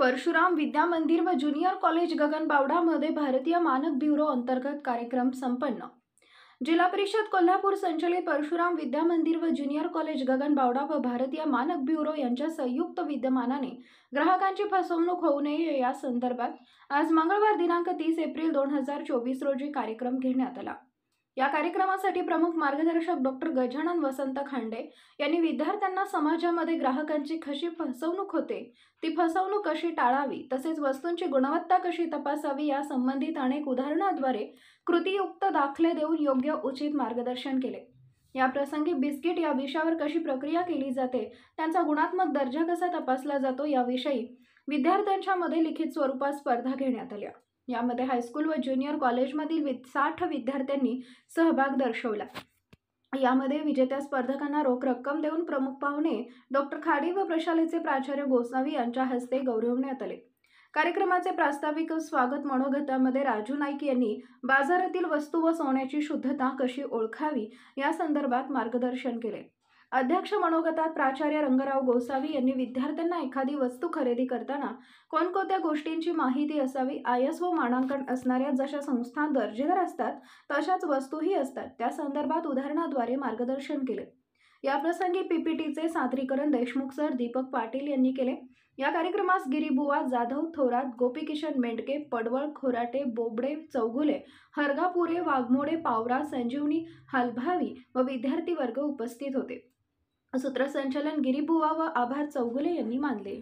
परशुराम विद्या मंदिर व junior college गगनबावडामध्ये भारतीय मानक ब्युरो अंतर्गत कार्यक्रम संपन्न। जिल्हा परिषद कोल्हापूर संचलित परशुराम विद्या मंदिर व ज्युनियर कॉलेज गगनबावडा व भारतीय मानक ब्युरो यांच्या संयुक्त विद्यमानाने ग्राहकांची फसवणूक होऊ नये या संदर्भात आज मंगळवार दिनांक 30 एप्रिल 2024 रोजी कार्यक्रम घेण्यात आला। या कार्यक्रमासाठी प्रमुख मार्गदर्शक डॉक्टर गजानन वसंत खांडे यांनी विद्यार्थ्यांना समाजामध्ये ग्राहकांची कशी फसवणूक होते, ती फसवणूक कशी टाळावी, तसेच वस्तूंची गुणवत्ता कशी तपासावी या संबंधित अनेक उदाहरणाद्वारे कृतीयुक्त दाखले देऊन योग्य उचित मार्गदर्शन केले। या प्रसंगी बिस्किट या विषयावर कशी प्रक्रिया केली जाते, त्यांचा गुणात्मक दर्जा कसा तपासला जातो याविषयी विद्यार्थ्यांच्या मध्ये लिखित स्वरूपात स्पर्धा घेण्यात आल्या। यामध्ये हायस्कूल व ज्युनियर कॉलेजमधील 60 विद्यार्थ्यांनी सहभाग दर्शवला। यामध्ये विजेत्या स्पर्धकांना रोख रक्कम देऊन प्रमुख पाहुणे डॉक्टर खाडी व प्रशालेचे प्राचार्य गोसावी यांच्या हस्ते गौरवण्यात आले। कार्यक्रमाचे प्रास्ताविक स्वागत मनोगतामध्ये राजू नाईक यांनी बाजारातील वस्तू व सोन्याची शुद्धता कशी ओळखावी या संदर्भात मार्गदर्शन केले। अध्यक्ष मनोगतात प्राचार्य रंगराव गोसावी यांनी विद्यार्थ्यांना एखादी वस्तू खरेदी करताना कोणकोणत्या गोष्टींची माहिती असावी, ISO मानांकन असणाऱ्या जशा संस्था दर्जेदार असतात तशाच वस्तूही असतात, त्या संदर्भात उदाहरणाद्वारे मार्गदर्शन केले। या प्रसंगी PPTचे सादरीकरण देशमुख सर दीपक पाटील यांनी केले। या कार्यक्रमास गिरीबुवा जाधव, थोरात, गोपीकिशन मेंढके, पडवळ, खोराटे, बोबडे, चौगुले, हरगापुरे, वाघमोडे, पावरा, संजीवनी, हलभावी व विद्यार्थी वर्ग उपस्थित होते। सूत्रसंचालन गिरीबुवा व आभार चौगुले यांनी मानले।